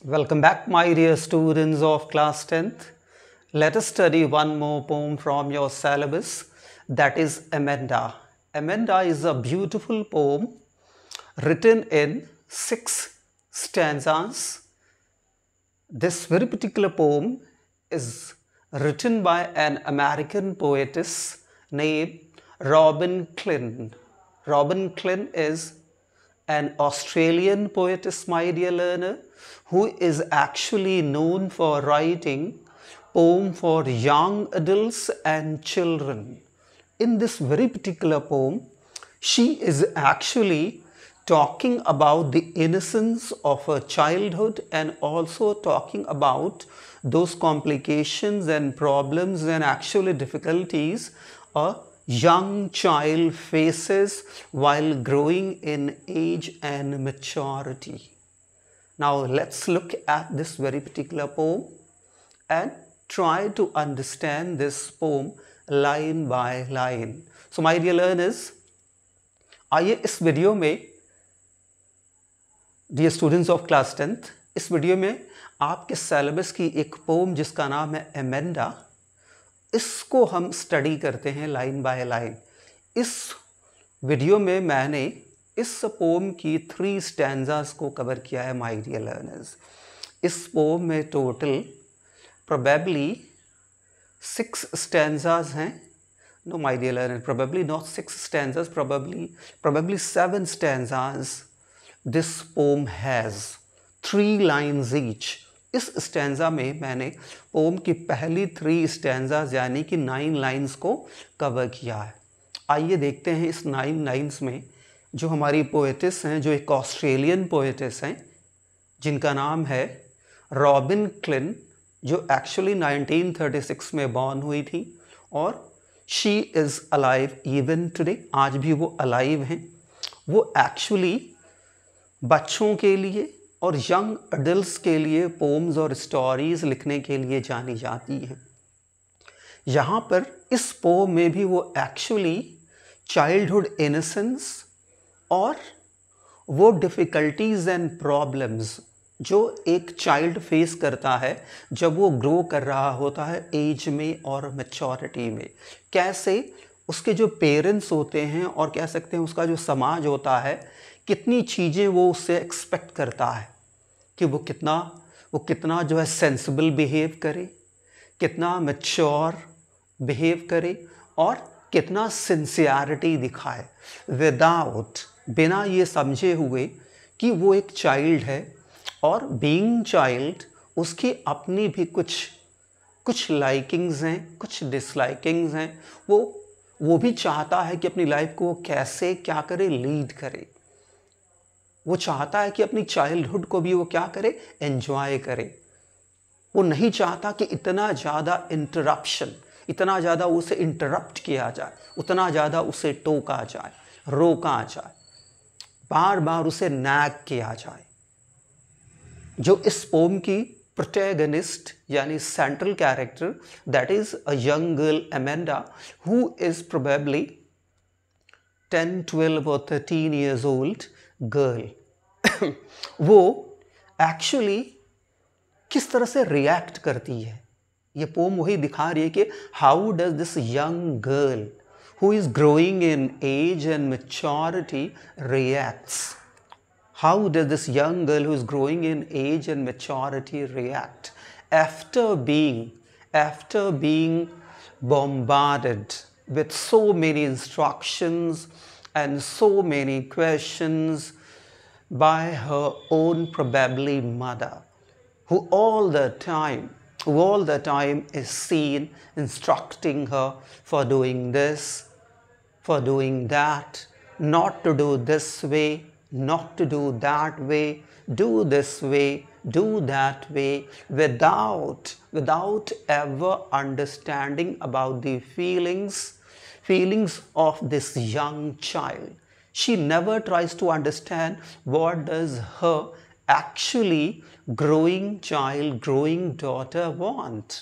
Welcome back, my dear students of class 10th. Let us study one more poem from your syllabus, that is Amanda. Amanda is a beautiful poem written in 6 stanzas. This very particular poem is written by an American poetess named Robin Klin. Robin Klin is an Australian poetess, my dear learner, who is actually known for writing poems for young adults and children. In this very particular poem, she is actually talking about the innocence of her childhood and also talking about those complications and problems and actually difficulties a young child faces while growing in age and maturity. Now let's look at this very particular poem and try to understand this poem line by line. So my dear learners, आइए इस video में dear students of class 10th, इस video में आपके syllabus की एक pome जिसका नाम है एमेंडा, इसको हम स्टडी करते हैं लाइन बाय लाइन। इस वीडियो में मैंने इस पोम की 3 स्टैंजास को कवर किया है माय डियर लर्नर्स। इस पोम में टोटल प्रोबेबली 6 स्टैंजास हैं। No, my dear learner, probably not 6 stanzas, probably 7 stanzas. This poem has 3 lines each. इस स्टैंजा में मैंने पोम की पहली 3 स्टैंजास यानी कि 9 लाइन्स को कवर किया है। आइए देखते हैं इस 9 लाइन्स में जो हमारी पोएटिस हैं, जो एक ऑस्ट्रेलियन पोएटिस हैं जिनका नाम है रॉबिन क्लिन, जो एक्चुअली 1936 में बॉर्न हुई थी और she is alive even today, आज भी वो अलाइव हैं। वो एक्चुअली बच्चों के लिए और यंग अडल्ट्स के लिए पोम्स और स्टोरीज़ लिखने के लिए जानी जाती हैं। यहाँ पर इस पोम में भी वो एक्चुअली चाइल्डहुड इनोसेंस और वो डिफ़िकल्टीज़ एंड प्रॉब्लम्स जो एक चाइल्ड फेस करता है जब वो ग्रो कर रहा होता है एज में और मैच्योरिटी में, कैसे उसके जो पेरेंट्स होते हैं और कह सकते हैं उसका जो समाज होता है, कितनी चीज़ें वो उससे एक्सपेक्ट करता है कि वो कितना जो है सेंसिबल बिहेव करे, कितना मैच्योर बिहेव करे और कितना सिंसियरिटी दिखाए बिना ये समझे हुए कि वो एक चाइल्ड है और बीइंग चाइल्ड उसकी अपनी भी कुछ लाइकिंग्स हैं, कुछ डिसलाइकिंग्स हैं। वो भी चाहता है कि अपनी लाइफ को वो कैसे क्या करे, लीड करे। वो चाहता है कि अपनी चाइल्डहुड को भी वो क्या करे, एंजॉय करे। वो नहीं चाहता कि इतना ज़्यादा इंटरप्शन, इतना ज़्यादा उसे इंटरप्ट किया जाए, उतना ज़्यादा उसे टोका जाए, रोका जाए, बार बार उसे नैग किया जाए। जो इस पोम की प्रोटैगनिस्ट यानी central character, that is a young girl Amanda, who is probably 10, 12 और 13 years old गर्ल, वो एक्चुअली किस तरह से रिएक्ट करती है। ये पोम वही दिखा रही है कि how does this young girl who is growing in age and maturity reacts. How does this young girl who is growing in age and maturity react after being bombarded with so many instructions and so many questions by her own probably mother, who all the time is seen instructing her for doing this, for doing that, not to do this way, not to do that way, do this way, do that way, without ever understanding about the feelings of this young child. She never tries to understand what does her actually growing child, growing daughter want.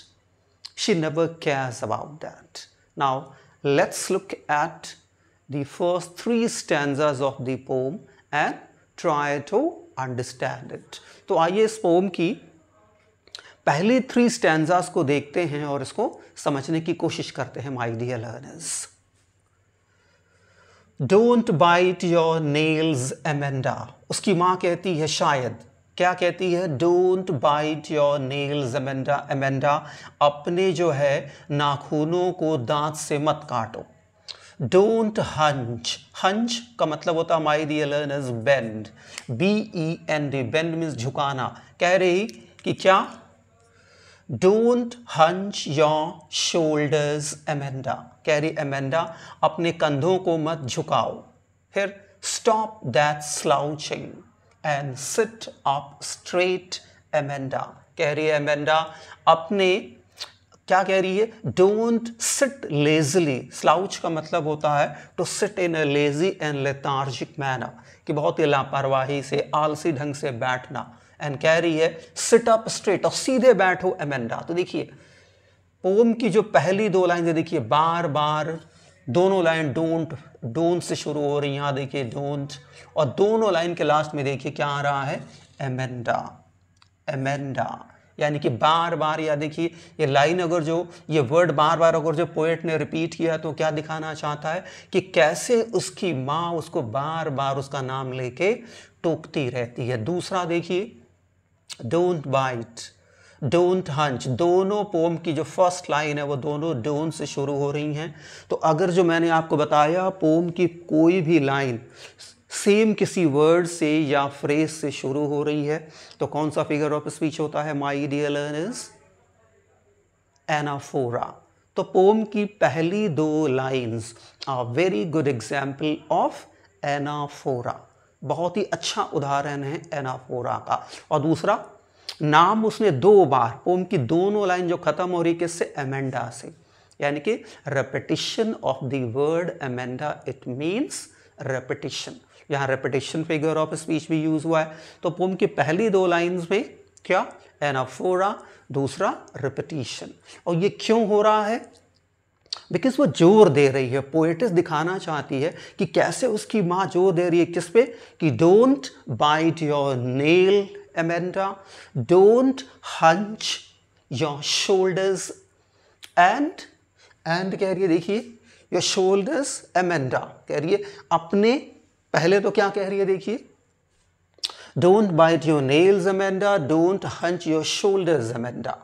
She never cares about that. Now let's look at the first 3 stanzas of the poem and try to understand it. तो आइए इस pome की पहले 3 stanzas को देखते हैं और इसको समझने की कोशिश करते हैं my dear learners. Don't bite your nails Amanda. उसकी माँ कहती है शायद, क्या कहती है? Don't bite your nails Amanda. Amanda, अपने जो है नाखूनों को दांत से मत काटो। Don't hunch. हंच का मतलब होता है my dear learners bend, BEND। Bend means झुकाना। कह रही कि क्या? Don't hunch your shoulders Amanda. कह रही एमेंडा अपने कंधों को मत झुकाओ। फिर stop that slouching and sit up straight Amanda. कह रही है एमेंडा अपने, क्या कह रही है? Don't sit Leslie. स्लाउच का मतलब होता है to sit in a lazy and lethargic manner, कि बहुत ही लापरवाही से, आलसी ढंग से बैठना। एंड कह रही है सिट अप स्ट्रेट, और सीधे बैठो एमेंडा। तो देखिए पोम की जो पहली 2 लाइन देखिए बार बार दोनों लाइन डोंट से शुरू हो रही हैं। यहाँ देखिए डोंट, और दोनों लाइन के लास्ट में देखिए क्या आ रहा है? एमेंडा। एमेंडा यानी कि बार बार, या देखिए ये लाइन अगर जो ये वर्ड बार बार अगर जो पोएट ने रिपीट किया तो क्या दिखाना चाहता है कि कैसे उसकी माँ उसको बार बार उसका नाम लेके टोकती रहती है। दूसरा देखिए डोंट बाइट, डोंट हंच। दोनों पोम की जो फर्स्ट लाइन है वो दोनों डोंट से शुरू हो रही हैं। तो अगर जो मैंने आपको बताया पोम की कोई भी लाइन सेम किसी वर्ड से या फ्रेज से शुरू हो रही है तो कौन सा फिगर ऑफ स्पीच होता है माय डियर लर्नर्स? एनाफोरा। तो पोम की पहली 2 lines are very good example of anaphora. बहुत ही अच्छा उदाहरण है एनाफोरा का। और दूसरा नाम उसने 2 बार, पोम की दोनों लाइन जो खत्म हो रही किससे? एमेंडा से, यानी कि repetition of the word Amanda, it means repetition. यहाँ रेपिटिशन फिगर ऑफ स्पीच भी यूज हुआ है। तो पोम की पहली 2 लाइंस में क्या? एनाफोरा, दूसरा रेपिटिशन। और ये क्यों हो रहा है? बिकॉज वो जोर दे रही है, पोएटिस दिखाना चाहती है कि कैसे उसकी माँ जोर दे रही है किस पे? कि don't bite your nail Amanda, don't hunch your shoulders and कह रही है देखिए योर शोल्डर्स एमेंडा। कह रही है अपने, पहले तो क्या कह रही है देखिए, don't bite your nails Amanda, don't hunch your shoulders Amanda.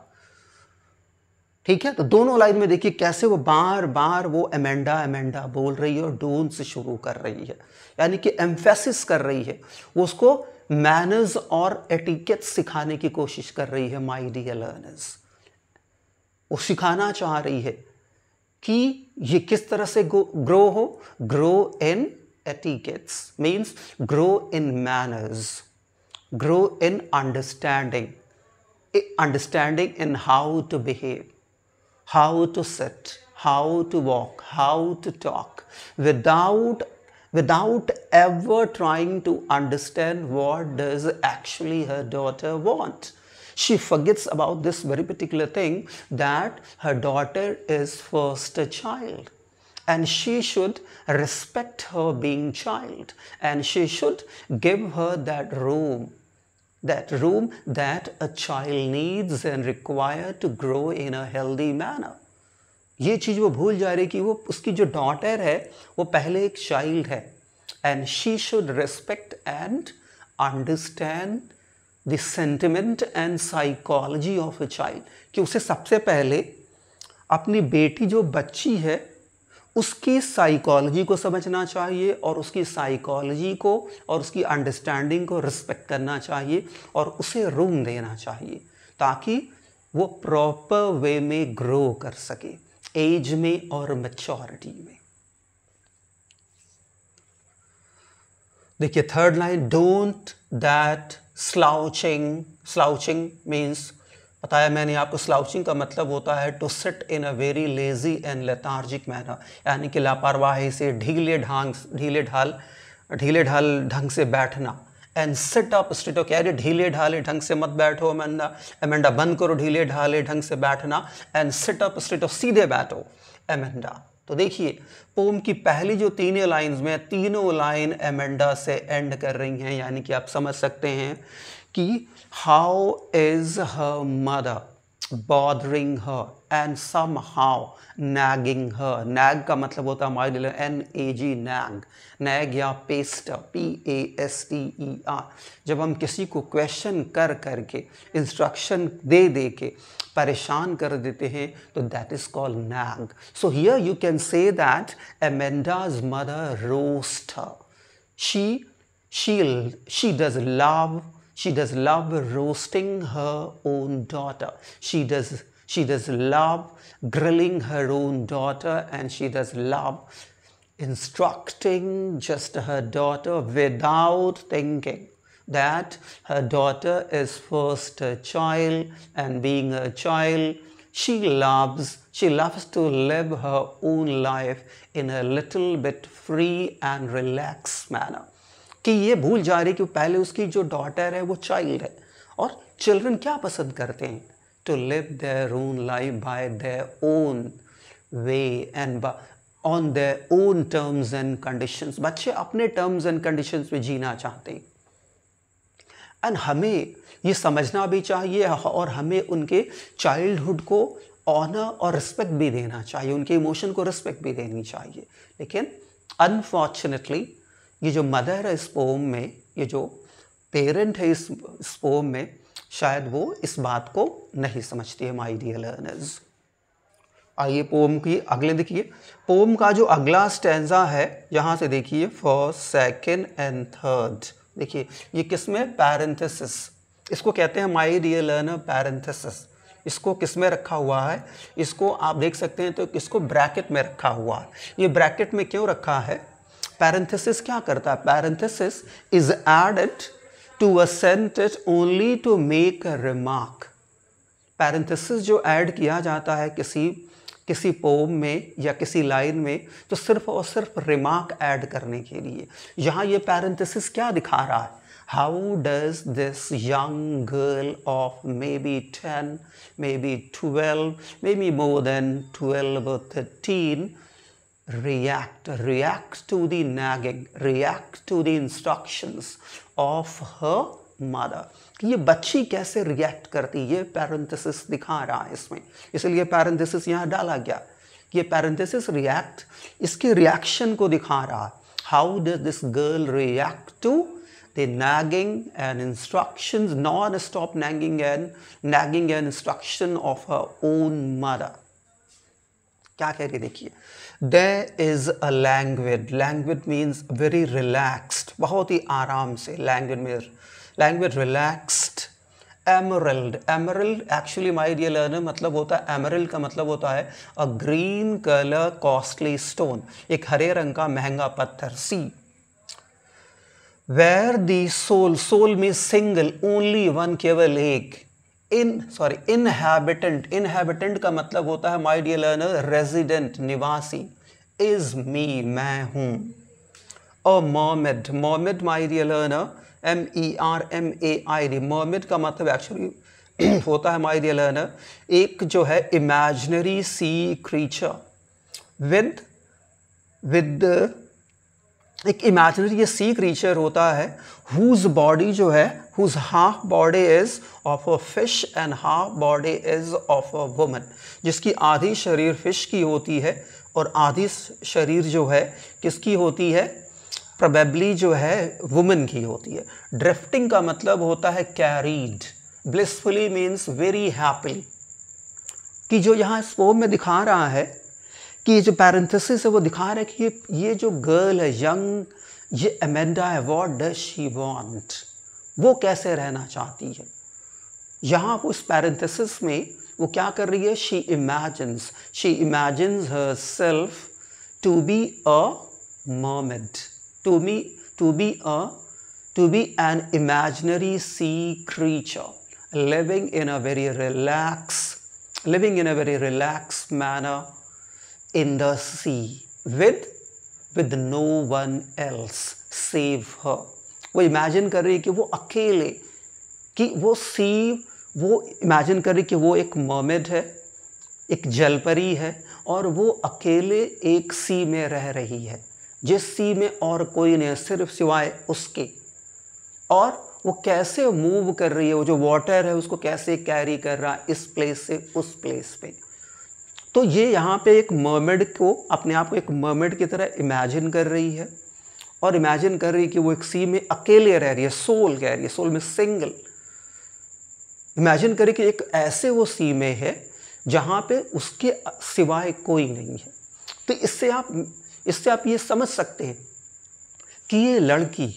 ठीक है, तो दोनों लाइन में देखिए कैसे वो बार बार वो एमेंडा एमेंडा बोल रही है और डोंट से शुरू कर रही है, यानी कि एम्फेसिस कर रही है, वो उसको मैनर्स और एटिकेट सिखाने की कोशिश कर रही है माय डियर लर्नर्स। वो सिखाना चाह रही है कि ये किस तरह से ग्रो हो। Grow in etiquettes means grow in manners, grow in understanding, understanding in how to behave, how to sit, how to walk, how to talk, without ever trying to understand what does actually her daughter want. She forgets about this very particular thing, that her daughter is first a child and she should respect her being child, and she should give her that room that a child needs and require to grow in a healthy manner. ये चीज़ वो भूल जा रही कि वो उसकी जो daughter है वो पहले एक चाइल्ड है, and she should respect and understand the sentiment and psychology of a child, कि उसे सबसे पहले अपनी बेटी जो बच्ची है उसकी साइकोलॉजी को समझना चाहिए और उसकी साइकोलॉजी को और उसकी अंडरस्टैंडिंग को रिस्पेक्ट करना चाहिए और उसे रूम देना चाहिए ताकि वो प्रॉपर वे में ग्रो कर सके एज में और मैच्योरिटी में। देखिए third line, don't that slouching. Slouching means बताया मैंने आपको, स्लाउचिंग का मतलब होता है to sit in a very lazy and lethargic manner, यानी कि लापरवाही से ढीले ढाल ढंग से बैठना। एंड सिट अप स्ट्रेट, कह रही ढीले ढाले ढंग से मत बैठो एमेंडा बंद करो ढीले ढाले ढंग से बैठना, एंड सिट अप स्ट्रेट, सीधे बैठो एमेंडा। तो देखिए पोम की पहली जो तीनों लाइंस में, तीनों लाइन एमेंडा से एंड कर रही हैं, यानी कि आप समझ सकते हैं कि how is her mother bothering her and somehow nagging her. Nag का मतलब होता है my dear NAG, nag, nag या पेस्टर, PASTER। जब हम किसी को क्वेश्चन कर करके, इंस्ट्रक्शन दे दे के परेशान कर देते हैं तो that is called nag. So here you can say that Amanda's mother roast her. She does love roasting her own daughter. She does love grilling her own daughter, and she does love instructing just her daughter without thinking that her daughter is first a child, and being a child, she loves to live her own life in a little bit free and relaxed manner. कि ये भूल जा रही कि पहले उसकी जो daughter है वो चाइल्ड है, और चिल्ड्रन क्या पसंद करते हैं, to live their own life by their own way and on their own terms and conditions. बच्चे अपने टर्म्स एंड कंडीशंस में जीना चाहते हैं, एंड हमें ये समझना भी चाहिए और हमें उनके चाइल्डहुड को ऑनर और रिस्पेक्ट भी देना चाहिए, उनके इमोशन को रिस्पेक्ट भी देनी चाहिए। लेकिन अनफॉर्चुनेटली ये जो मदर है इस पोम में, ये जो पेरेंट है इस पोम में, शायद वो इस बात को नहीं समझती है माय डियर लर्नर्स। आइए पोम की अगले देखिए, पोम का जो अगला स्टैंजा है यहाँ से देखिए, फर्स्ट, सेकेंड एंड थर्ड। देखिए ये किसमें, पैरेंथेसिस, इसको कहते हैं माय डियर लर्नर पैरेंथेसिस। इसको किस में रखा हुआ है, इसको आप देख सकते हैं तो इसको ब्रैकेट में रखा हुआ है। ये ब्रैकेट में क्यों रखा है, पैरेंथेसिस क्या करता है, parenthesis is added to a sentence only to make a remark. Parenthesis जो ऐड किया जाता है किसी पोम में या किसी लाइन में, तो सिर्फ और सिर्फ रिमार्क ऐड करने के लिए। यहाँ ये पैरेंथेसिस क्या दिखा रहा है, how does this young girl of may be 10, may be 12, may be more than 12 or 13 react to the nagging, react to the instructions of her mother। ये बच्ची कैसे रिएक्ट करती, ये पैरेंथेसिस दिखा रहा है इसमें, इसलिए पैरेंथेसिस यहाँ डाला गया। ये पैरेंथेसिस रिएक्ट, इसके रिएक्शन को दिखा रहा है। How does this girl react to the nagging and instructions, non-stop nagging and instruction of her own mother। क्या कह रही देखिए, there is a languid means very relaxed, बहुत ही आराम से, languid relaxed, emerald actually my dear learner मतलब होता है, emerald का मतलब होता है a green color costly stone, एक हरे रंग का महंगा पत्थर। सी where the soul means single, only one, केवल एक। inhabitant का मतलब होता है माय डियर लर्नर रेजिडेंट, निवासी। इज मी, मैं हूँ। A mermaid my dear learner MERMAID, mermaid का मतलब एक्चुअली होता है माय डियर लर्नर एक जो है इमेजिनरी सी क्रीचर विद एक इमेजिनरी ये सी क्रीचर होता है हुज बॉडी जो है, whose half body is of a fish and half body is of a woman, जिसकी आधी शरीर फिश की होती है और आधी शरीर जो है किसकी होती है, प्रोबेबली जो है वुमन की होती है। ड्रिफ्टिंग का मतलब होता है carried, blissfully means very happily. कि जो यहाँ इस पोम में दिखा रहा है कि ये जो पैरेंथेसिस है वो दिखा रहा है कि ये जो गर्ल है यंग, ये एमेंडा है, व्हाट डज शी वांट, वो कैसे रहना चाहती है। यहाँ वो इस पैरेंथेसिस में वो क्या कर रही है, she imagines herself to be a mermaid, to be an imaginary sea creature living in a very relaxed manner in the sea with no one else save her। वो इमेजिन कर रही है कि वो अकेले, कि वो इमेजिन कर रही है कि वो एक मर्मेड है एक जलपरी है और वो अकेले एक सी में रह रही है, जिस सी में और कोई नहीं, सिर्फ सिवाय उसके। और वो कैसे मूव कर रही है, वो जो वाटर है उसको कैसे कैरी कर रहा है इस प्लेस से उस प्लेस पे। तो ये यहाँ पे एक मर्मेड को, अपने आप को एक मर्मेड की तरह इमेजिन कर रही है और इमेजिन कर रही है कि वो एक सी में अकेले रह रही है, सोल कह रही है, सोल में सिंगल। इमेजिन करें कि एक ऐसे वो सी में है जहाँ पे उसके सिवाय कोई नहीं है। तो इससे आप ये समझ सकते हैं कि ये लड़की,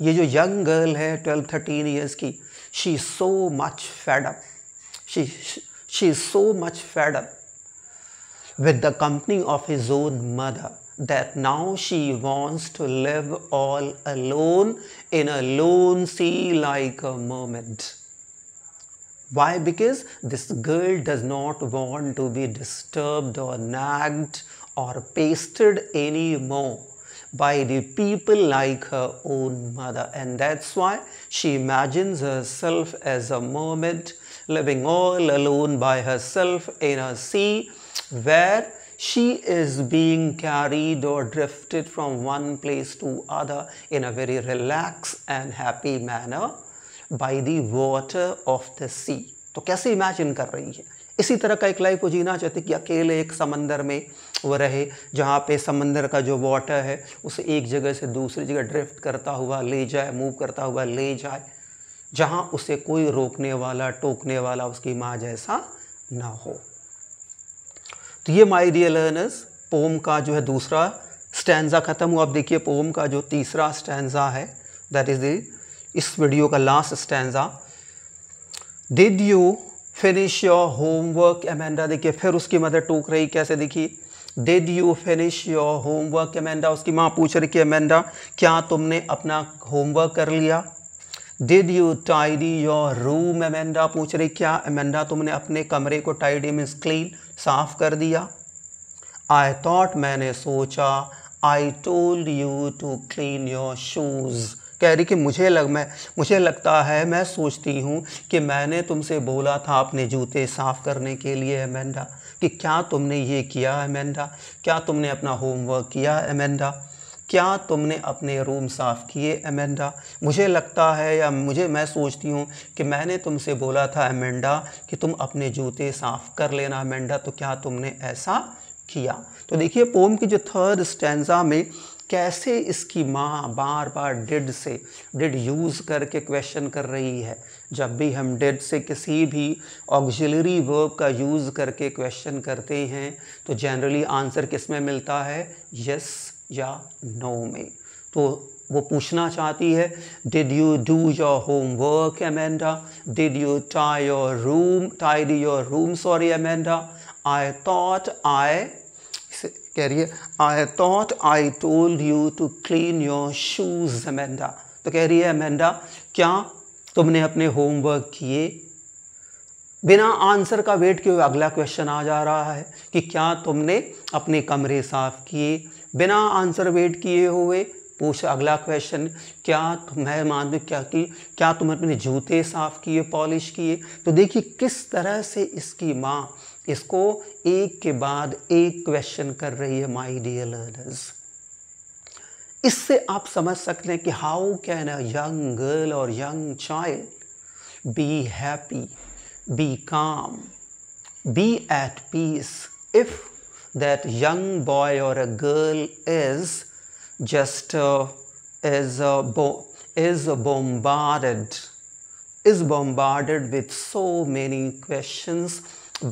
ये जो यंग गर्ल है 12-13 ईयर्स की, she is so much fed up, she is so much fed up with the company of his own mother, that now she wants to live all alone in a lone sea like a mermaid. Why? Because this girl does not want to be disturbed or nagged or pasted anymore by the people like her own mother, and that's why she imagines herself as a mermaid living all alone by herself in a sea where she is being carried or drifted from one place to other in a very relaxed and happy manner by the water of the sea. तो कैसे imagine कर रही है, इसी तरह का एक life वो जीना चाहती कि अकेले एक समंदर में वो रहे, जहाँ पे समंदर का जो वाटर है उसे एक जगह से दूसरी जगह ड्रिफ्ट करता हुआ ले जाए, मूव करता हुआ ले जाए, जहाँ उसे कोई रोकने वाला टोकने वाला उसकी माँ जैसा ना हो। तो ये माय डियर लर्नर्स पोम का जो है दूसरा स्टैंजा ख़त्म हुआ। अब देखिए पोम का जो तीसरा स्टैंजा है, दैट इज़ इस वीडियो का last stanza. Did you finish your homework Amanda. देखिए फिर उसकी मदर टोक रही, कैसे देखिए, did you finish your homework Amanda. उसकी माँ पूछ रही कि एमेंडा क्या तुमने अपना होमवर्क कर लिया। Did you tidy your room Amanda पूछ रही क्या एमेंडा तुमने अपने कमरे को टाइडी मीन्स क्लीन साफ कर दिया। आई थॉट मैंने सोचा, I told you to clean your shoes. कह रही कि मुझे लगता है, मैं सोचती हूँ कि मैंने तुमसे बोला था अपने जूते साफ़ करने के लिए एमेंडा, कि क्या तुमने ये किया एमेंडा, क्या तुमने अपना होमवर्क किया एमेंडा, क्या तुमने अपने रूम साफ़ किए एमेंडा। मुझे लगता है या मैं सोचती हूँ कि मैंने तुमसे बोला था एमेंडा कि तुम अपने जूते साफ़ कर लेना एमेंडा, तो क्या तुमने ऐसा किया। तो देखिए पोम की जो थर्ड स्टैंजा में कैसे इसकी माँ बार बार डिड यूज़ करके क्वेश्चन कर रही है। जब भी हम डिड से किसी भी ऑक्सिलरी वर्ब का यूज़ करके क्वेश्चन करते हैं तो जनरली आंसर किस में मिलता है, यस या नो में। तो वो पूछना चाहती है, did you do your homework Amanda, did you tidy your room sorry Amanda, I thought I told you to clean your shoes Amanda. तो कह रही है एमेंडा क्या तुमने अपने होमवर्क किए। बिना आंसर का वेट किए हुए अगला क्वेश्चन आ जा रहा है कि क्या तुमने अपने कमरे साफ़ किए। बिना आंसर वेट किए हुए पूछ अगला क्वेश्चन, क्या तुम अपने जूते साफ़ किए, पॉलिश किए। तो देखिए किस तरह से इसकी माँ इसको एक के बाद एक क्वेश्चन कर रही है माय डियर लर्नर्स। इससे आप समझ सकते हैं कि how can a young girl और young child be happy, be calm, be at peace if that young boy or a girl is just bombarded with so many questions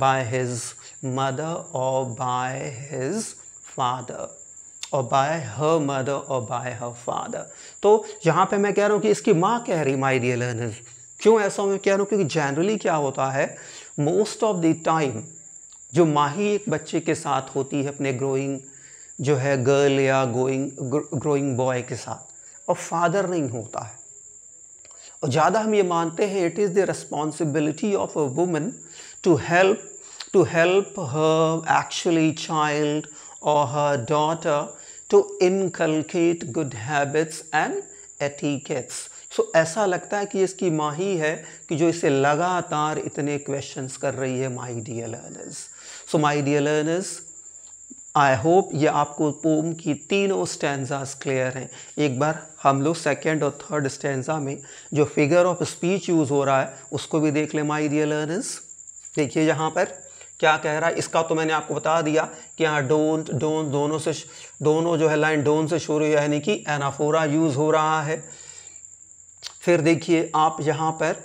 by his mother or by his father or by her mother or by her father। तो यहाँ पे मैं कह रहा हूँ कि इसकी माँ कह रही माय डियर लर्नर्स। क्यों ऐसा मैं कह रहा हूँ, क्योंकि जनरली क्या होता है, मोस्ट ऑफ द टाइम जो माँ ही एक बच्चे के साथ होती है अपने ग्रोइंग जो है गर्ल या ग्रोइंग बॉय के साथ, और फादर नहीं होता है। और ज़्यादा हम ये मानते हैं it is the responsibility of a woman to help her actually child और her daughter to inculcate good habits and etiquettes. So ऐसा लगता है कि इसकी माँ ही है कि जो इसे लगातार इतने क्वेश्चंस कर रही है my dear learners. So my dear learners, I hope ये आपको पोम की तीनों स्टैंजास क्लियर हैं। एक बार हम लोग सेकेंड और थर्ड स्टैंजा में जो फिगर ऑफ स्पीच यूज़ हो रहा है उसको भी देख लें माय डियर लर्नर्स। देखिए यहाँ पर क्या कह रहा है, इसका तो मैंने आपको बता दिया कि यहाँ डोंट डोंट दोनों जो है लाइन डोंट से शुरू यानी कि एनाफोरा यूज़ हो रहा है। फिर देखिए आप यहाँ पर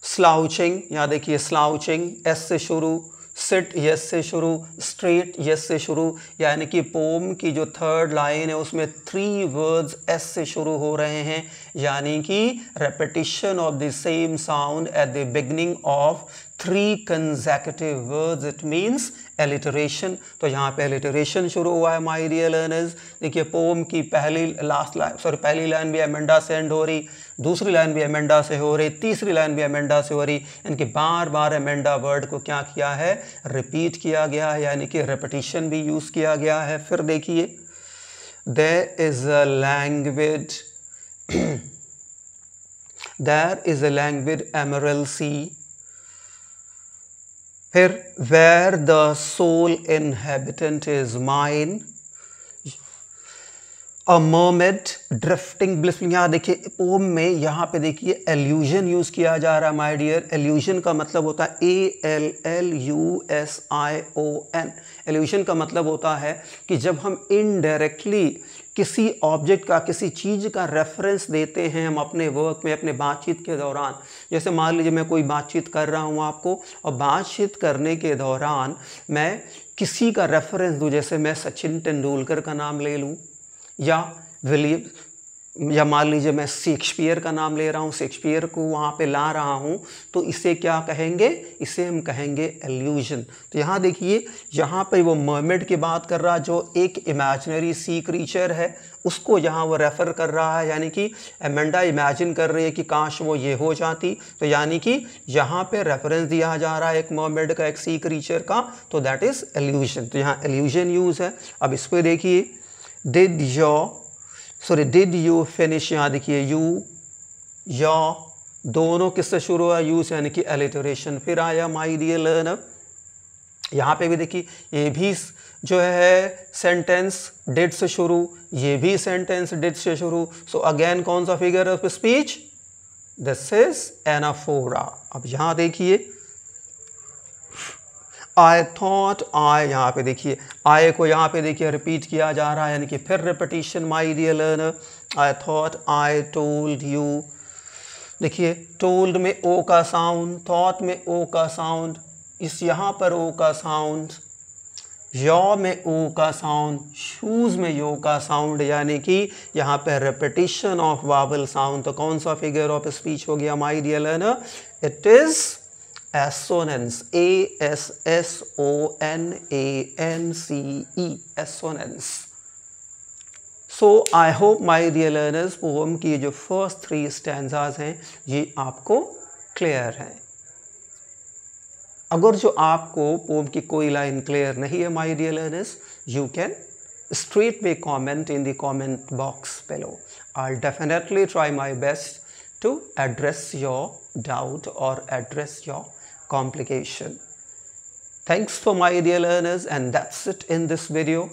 स्लाउचिंग, यहाँ देखिए स्लाउचिंग एस से शुरू, सिट यस से शुरू, स्ट्रेट यस से शुरू, यानी कि पोम की जो थर्ड लाइन है उसमें 3 वर्ड्स एस से शुरू हो रहे हैं, यानी कि repetition of the same sound at the beginning of 3 consecutive words, it means alliteration. तो यहाँ पे एलिटरेशन शुरू हुआ है माय डियर लर्नर्स। देखिए पोम की पहली लाइन भी एमेंडा से एंड हो रही, दूसरी लाइन भी एमेंडा से हो रही, तीसरी लाइन भी एमेंडा से हो रही, इनकी बार बार एमेंडा वर्ड को क्या किया है, रिपीट किया गया है, यानी कि रेपिटिशन भी यूज़ किया गया है। फिर देखिए there is a language emerald sea, फिर where the sole inhabitant is mine, a mermaid drifting blissfully। यहाँ देखिए पोम में यहाँ पे देखिए एल्यूजन यूज़ किया जा रहा है माय डियर। एल्यूजन का मतलब होता है ALLUSION। एल्यूजन का मतलब होता है कि जब हम इनडायरेक्टली किसी ऑब्जेक्ट का, किसी चीज़ का रेफरेंस देते हैं हम अपने वर्क में, अपने बातचीत के दौरान। जैसे मान लीजिए मैं कोई बातचीत कर रहा हूँ आपको, और बातचीत करने के दौरान मैं किसी का रेफरेंस दूँ, जैसे मैं सचिन तेंदुलकर का नाम ले लूँ, या मान लीजिए मैं शेक्सपियर का नाम ले रहा हूँ, शेक्सपियर को वहाँ पे ला रहा हूँ, तो इसे क्या कहेंगे, इसे हम कहेंगे एल्यूजन। तो यहाँ देखिए यहाँ पे वो मर्मेड की बात कर रहा है, जो एक इमेजिनरी सी क्रीचर है, उसको यहाँ वो रेफ़र कर रहा है, यानी कि एमेंडा इमेजिन कर रही है कि काश वो ये हो जाती। तो यानी कि यहाँ पे रेफरेंस दिया जा रहा है एक मर्मेड का, एक सी क्रीचर का, तो दैट इज़ एल्यूजन। तो यहाँ एल्यूजन यूज़ है। अब इस पर देखिए डिड यू फिनिश, यहाँ देखिए यू या दोनों किससे शुरू हुआ, यू से, यानी कि एलिटरेशन। फिर आया माय डियर लर्नर, यहाँ पे भी देखिए ये भी जो है सेंटेंस डिड से शुरू, ये भी सेंटेंस डिड से शुरू। सो अगेन कौन सा figure of speech, this is anaphora. अब यहाँ देखिए आई थॉट, आई यहाँ पे देखिए आई को यहाँ पे देखिए रिपीट किया जा रहा है, यानी कि फिर repetition my dear learner. I thought, I told you, देखिए टोल्ड में ओ का साउंड, थॉट में ओ का साउंड, इस यहाँ पर ओ का साउंड, यॉ में ओ का साउंड, शूज़ में यो का साउंड, यानी कि यहाँ पे रिपीटिशन ऑफ वावल साउंड। तो कौन सा फिगर ऑफ स्पीच हो गया my dear learner, it is assonance, ASSONANCE, assonance। So I hope my dear learners, पोम की जो फर्स्ट 3 स्टैंजाज हैं ये आपको क्लियर हैं। अगर जो आपको पोम की कोई लाइन क्लियर नहीं है my dear learners, you can straightway comment in the comment box below. I'll definitely try my best to address your doubt or address your complication. Thanks for my dear learners, and that's it in this video.